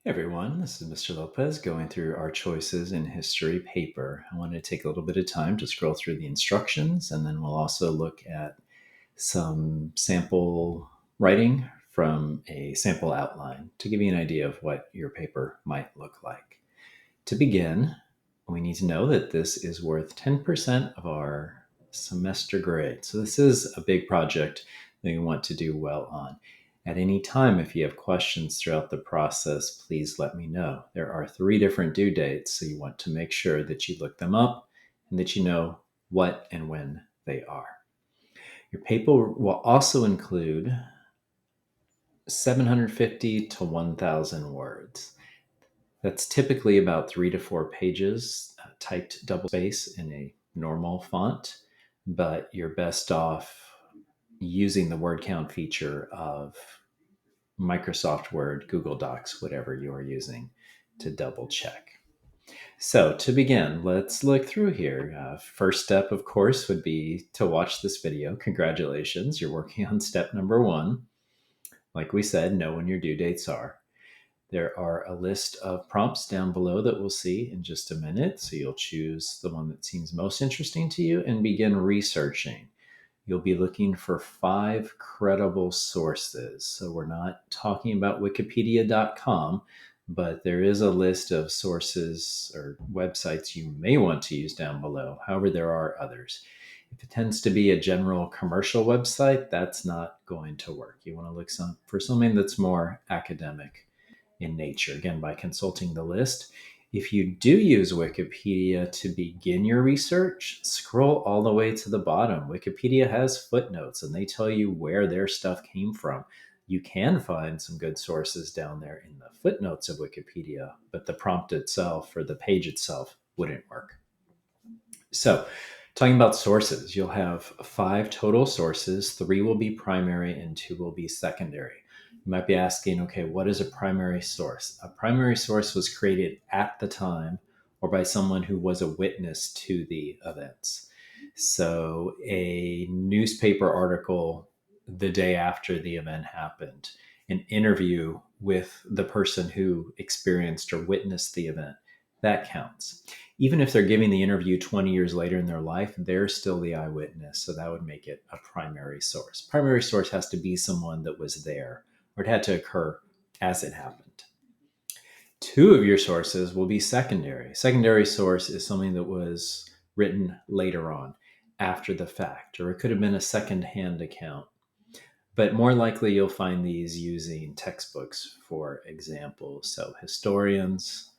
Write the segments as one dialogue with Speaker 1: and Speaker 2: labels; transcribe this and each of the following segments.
Speaker 1: Hey everyone, this is Mr. Lopez going through our choices in history paper. I want to take a little bit of time to scroll through the instructions, and then we'll also look at some sample writing from a sample outline to give you an idea of what your paper might look like. To begin, we need to know that this is worth 10% of our semester grade. So this is a big project that you want to do well on. At any time, if you have questions throughout the process, please let me know. There are 3 different due dates, so you want to make sure that you look them up and that you know what and when they are. Your paper will also include 750 to 1,000 words. That's typically about 3 to 4 pages, typed double space in a normal font, but you're best off using the word count feature of Microsoft Word, Google Docs, whatever you are using to double check. So, to begin, let's look through here. First step, of course, would be to watch this video. Congratulations, you're working on step number 1. Like we said, know when your due dates are. There are a list of prompts down below that we'll see in just a minute. So you'll choose the one that seems most interesting to you and begin researching. You'll be looking for 5 credible sources. So we're not talking about wikipedia.com, but there is a list of sources or websites you may want to use down below. However, there are others. If it tends to be a general commercial website, that's not going to work. You want to look for something that's more academic in nature, again, by consulting the list. If you do use Wikipedia to begin your research, scroll all the way to the bottom. Wikipedia has footnotes and they tell you where their stuff came from. You can find some good sources down there in the footnotes of Wikipedia, but the prompt itself or the page itself wouldn't work. So, talking about sources, you'll have 5 total sources. 3 will be primary and 2 will be secondary. You might be asking, okay, what is a primary source? A primary source was created at the time or by someone who was a witness to the events. So, a newspaper article the day after the event happened, an interview with the person who experienced or witnessed the event, that counts. Even if they're giving the interview 20 years later in their life, they're still the eyewitness. So that would make it a primary source. Primary source has to be someone that was there, or it had to occur as it happened. 2 of your sources will be secondary. Secondary source is something that was written later on, after the fact, or it could have been a secondhand account. But more likely, you'll find these using textbooks, for example. So historians,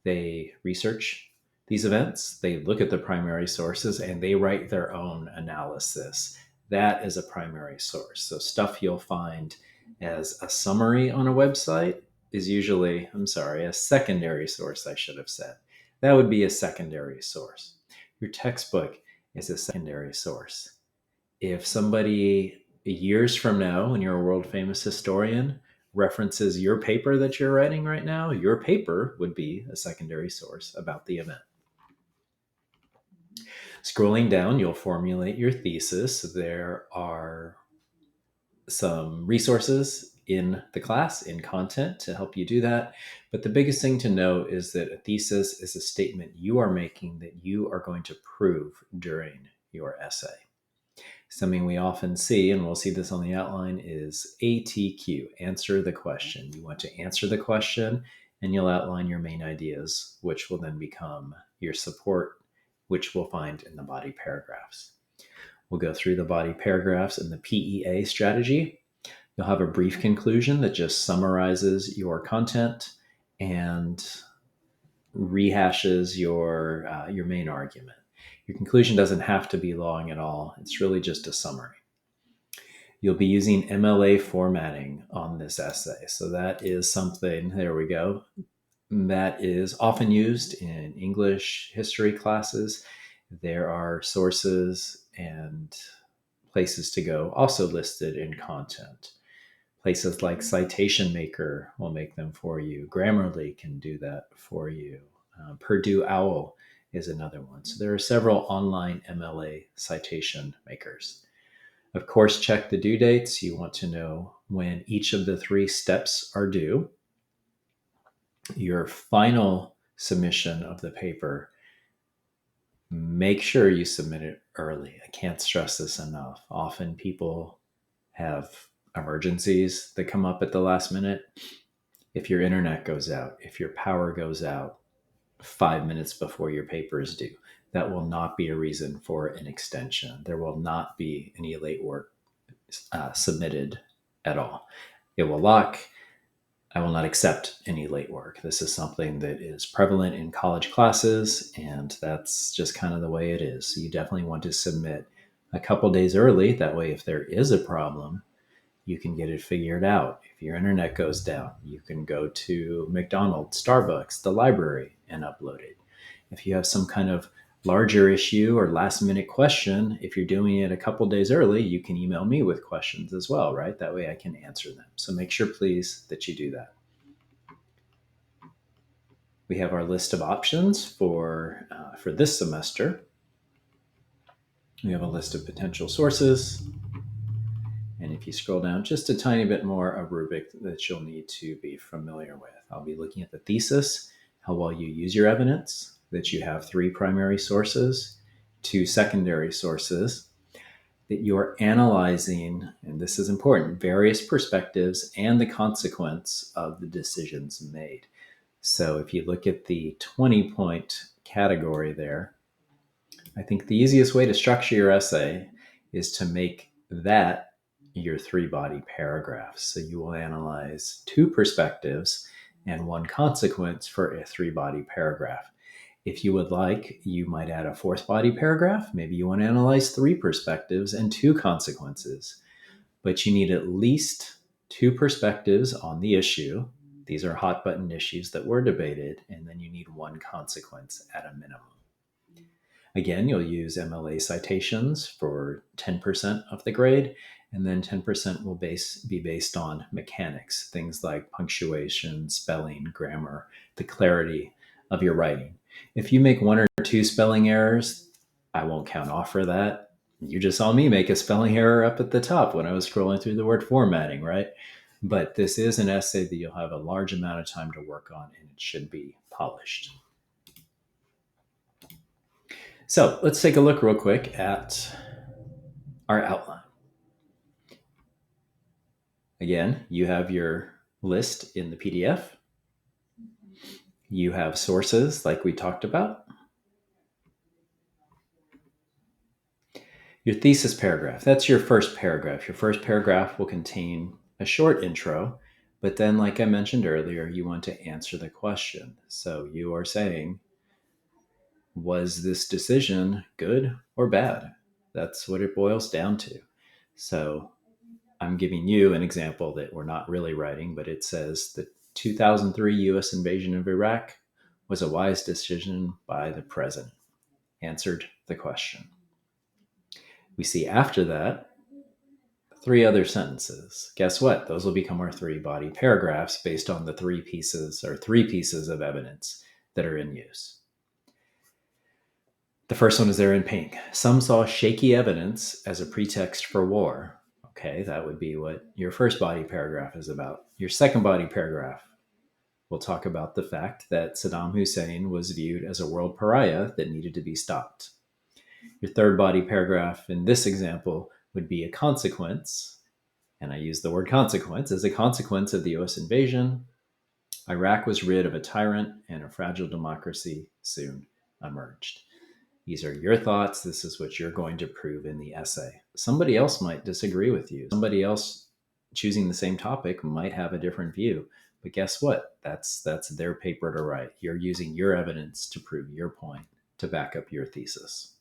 Speaker 1: they research these events, they look at the primary sources, and they write their own analysis. That is a primary source. So, stuff you'll find as a summary on a website is usually, a secondary source, I should have said. That would be a secondary source. Your textbook is a secondary source. If somebody years from now, when you're a world famous historian, references your paper that you're writing right now, your paper would be a secondary source about the event. Scrolling down, you'll formulate your thesis. There are some resources in the class, in content to help you do that. But the biggest thing to know is that a thesis is a statement you are making that you are going to prove during your essay. Something we often see, and we'll see this on the outline, is ATQ, answer the question. You want to answer the question and you'll outline your main ideas, which will then become your support, which we'll find in the body paragraphs. We'll go through the body paragraphs and the PEA strategy. You'll have a brief conclusion that just summarizes your content and rehashes your main argument. Your conclusion doesn't have to be long at all. It's really just a summary. You'll be using MLA formatting on this essay. So that is something, there we go, that is often used in English history classes. There are sources and places to go also listed in content. Places like Citation Maker will make them for you. Grammarly can do that for you. Purdue OWL is another one. So there are several online MLA citation makers. Of course, check the due dates. You want to know when each of the 3 steps are due. Your final submission of the paper, make sure you submit it early. I can't stress this enough. Often people have emergencies that come up at the last minute. If your internet goes out, if your power goes out 5 minutes before your paper is due, that will not be a reason for an extension. There will not be any late work submitted at all. It will lock. I will not accept any late work. This is something that is prevalent in college classes, and that's just kind of the way it is. So you definitely want to submit a couple days early. That way, if there is a problem, you can get it figured out. If your internet goes down, you can go to McDonald's, Starbucks, the library, and upload it. If you have some kind of larger issue or last minute question, if you're doing it a couple days early, you can email me with questions as well, right? That way I can answer them. So make sure, please, that you do that. We have our list of options for this semester. We have a list of potential sources. And if you scroll down just a tiny bit more, a rubric that you'll need to be familiar with. I'll be looking at the thesis, how well you use your evidence, that you have 3 primary sources, 2 secondary sources, that you're analyzing, and this is important, various perspectives and the consequence of the decisions made. So if you look at the 20-point category there, I think the easiest way to structure your essay is to make that your 3 body paragraphs. So you will analyze 2 perspectives and 1 consequence for a 3 body paragraph. If you would like, you might add a 4th body paragraph. Maybe you want to analyze 3 perspectives and 2 consequences. But you need at least 2 perspectives on the issue. These are hot button issues that were debated, and then you need 1 consequence at a minimum. Again, you'll use MLA citations for 10% of the grade, and then 10% will be based on mechanics, things like punctuation, spelling, grammar, the clarity of your writing. If you make 1 or 2 spelling errors, I won't count off for that. You just saw me make a spelling error up at the top when I was scrolling through the word formatting, right? But this is an essay that you'll have a large amount of time to work on, and it should be polished. So let's take a look real quick at our outline. Again, you have your list in the PDF. You have sources like we talked about. Your thesis paragraph, that's your first paragraph. Your first paragraph will contain a short intro, but then, like I mentioned earlier, you want to answer the question. So you are saying, was this decision good or bad? That's what it boils down to. So I'm giving you an example that we're not really writing, but it says the 2003 U.S. invasion of Iraq was a wise decision by the president. Answered the question. We see after that 3 other sentences. Guess what? Those will become our 3 body paragraphs based on the 3 pieces of evidence that are in use. The first one is there in pink. Some saw shaky evidence as a pretext for war. Okay, that would be what your first body paragraph is about. Your second body paragraph will talk about the fact that Saddam Hussein was viewed as a world pariah that needed to be stopped. Your third body paragraph in this example would be a consequence, and I use the word consequence. As a consequence of the US invasion, Iraq was rid of a tyrant and a fragile democracy soon emerged. These are your thoughts. This is what you're going to prove in the essay. Somebody else might disagree with you. Somebody else choosing the same topic might have a different view. But guess what? That's their paper to write. You're using your evidence to prove your point, to back up your thesis.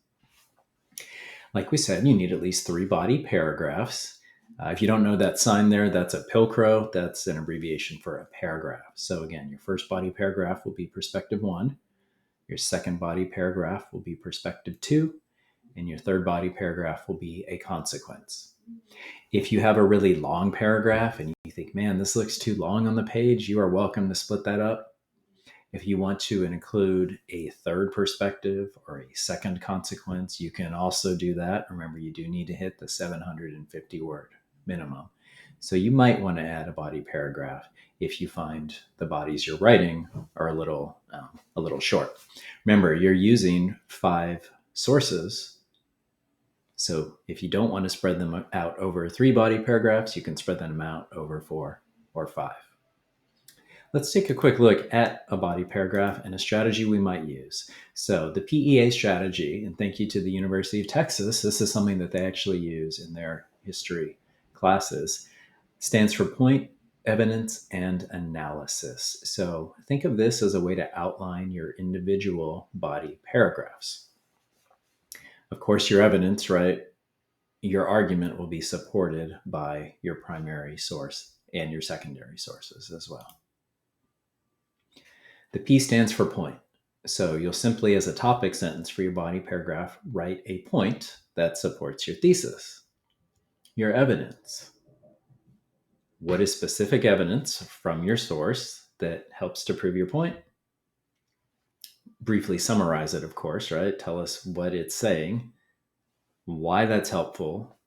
Speaker 1: Like we said, you need at least 3 body paragraphs. If you don't know that sign there, that's a Pilcrow. That's an abbreviation for a paragraph. So again, your first body paragraph will be perspective 1. Your second body paragraph will be perspective 2. And your third body paragraph will be a consequence. If you have a really long paragraph and you think, man, this looks too long on the page, you are welcome to split that up. If you want to include a third perspective or a second consequence, you can also do that. Remember, you do need to hit the 750 word minimum. So you might want to add a body paragraph if you find the bodies you're writing are a little short. Remember, you're using 5 sources. So if you don't want to spread them out over 3 body paragraphs, you can spread them out over 4 or 5. Let's take a quick look at a body paragraph and a strategy we might use. So the PEA strategy, and thank you to the University of Texas, this is something that they actually use in their history classes, stands for point, evidence, and analysis. So think of this as a way to outline your individual body paragraphs. Of course, your evidence, right? Your argument will be supported by your primary source and your secondary sources as well. The P stands for point. So you'll simply, as a topic sentence for your body paragraph, write a point that supports your thesis. Your evidence. What is specific evidence from your source that helps to prove your point? Briefly summarize it, of course, right? Tell us what it's saying, why that's helpful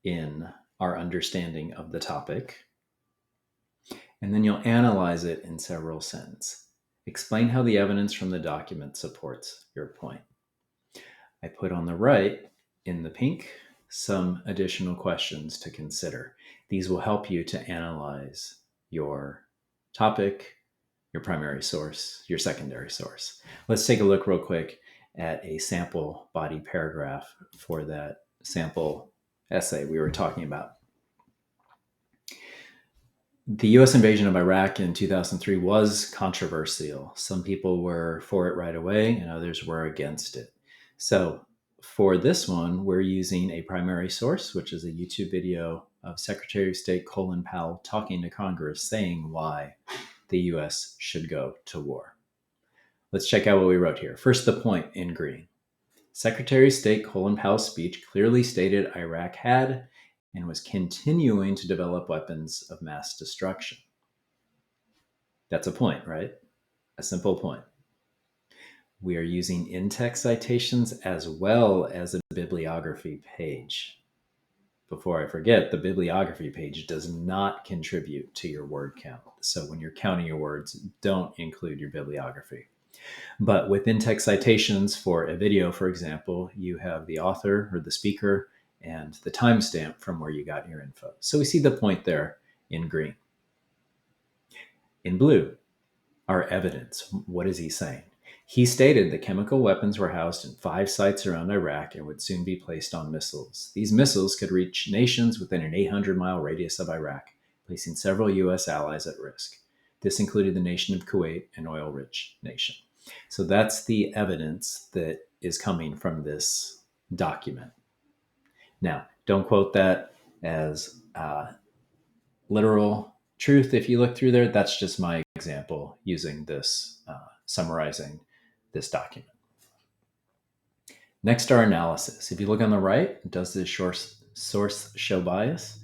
Speaker 1: in our understanding of the topic. And then you'll analyze it in several sentences. Explain how the evidence from the document supports your point. I put on the right, in the pink, some additional questions to consider. These will help you to analyze your topic, your primary source, your secondary source. Let's take a look real quick at a sample body paragraph for that sample essay we were talking about. The US invasion of Iraq in 2003 was controversial. Some people were for it right away and others were against it. So for this one, we're using a primary source, which is a YouTube video of Secretary of State Colin Powell talking to Congress saying why the US should go to war. Let's check out what we wrote here. First, the point in green. Secretary of State Colin Powell's speech clearly stated Iraq had and was continuing to develop weapons of mass destruction. That's a point, right? A simple point. We are using in-text citations as well as a bibliography page. Before I forget, the bibliography page does not contribute to your word count. So when you're counting your words, don't include your bibliography. But with in-text citations for a video, for example, you have the author or the speaker and the timestamp from where you got your info. So we see the point there in green. In blue, our evidence. What is he saying? He stated that chemical weapons were housed in 5 sites around Iraq and would soon be placed on missiles. These missiles could reach nations within an 800-mile radius of Iraq, placing several U.S. allies at risk. This included the nation of Kuwait, an oil-rich nation. So that's the evidence that is coming from this document. Now, don't quote that as literal truth. If you look through there, that's just my example using this, summarizing this document. Next, our analysis. If you look on the right, does this source show bias?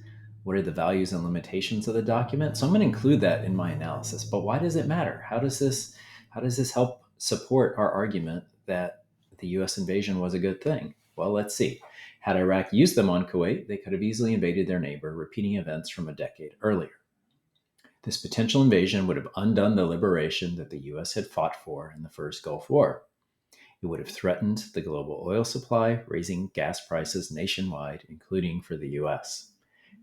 Speaker 1: What are the values and limitations of the document? So I'm going to include that in my analysis. But why does it matter? How does this help support our argument that the U.S. invasion was a good thing? Well, let's see. Had Iraq used them on Kuwait, they could have easily invaded their neighbor, repeating events from a decade earlier. This potential invasion would have undone the liberation that the U.S. had fought for in the first Gulf War. It would have threatened the global oil supply, raising gas prices nationwide, including for the U.S.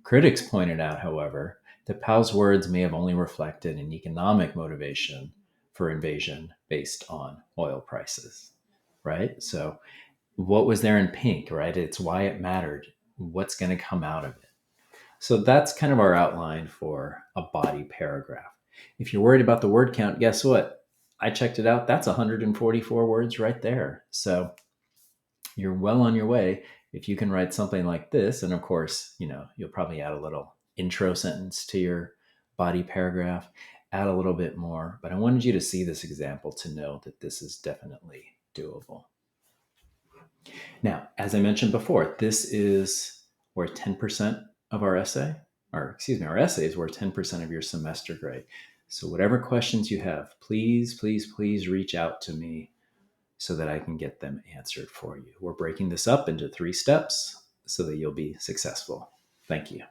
Speaker 1: Critics pointed out, however, that Powell's words may have only reflected an economic motivation for invasion based on oil prices, right? So what was there in pink, right? It's why it mattered. What's going to come out of it? So that's kind of our outline for a body paragraph. If you're worried about the word count, guess what? I checked it out. That's 144 words right there. So you're well on your way if you can write something like this. And of course, you'll probably add a little intro sentence to your body paragraph, add a little bit more. But I wanted you to see this example to know that this is definitely doable. Now, as I mentioned before, this is where 10% of our essay, our essay is worth 10% of your semester grade. So whatever questions you have, please, please, please reach out to me so that I can get them answered for you. We're breaking this up into 3 steps so that you'll be successful. Thank you.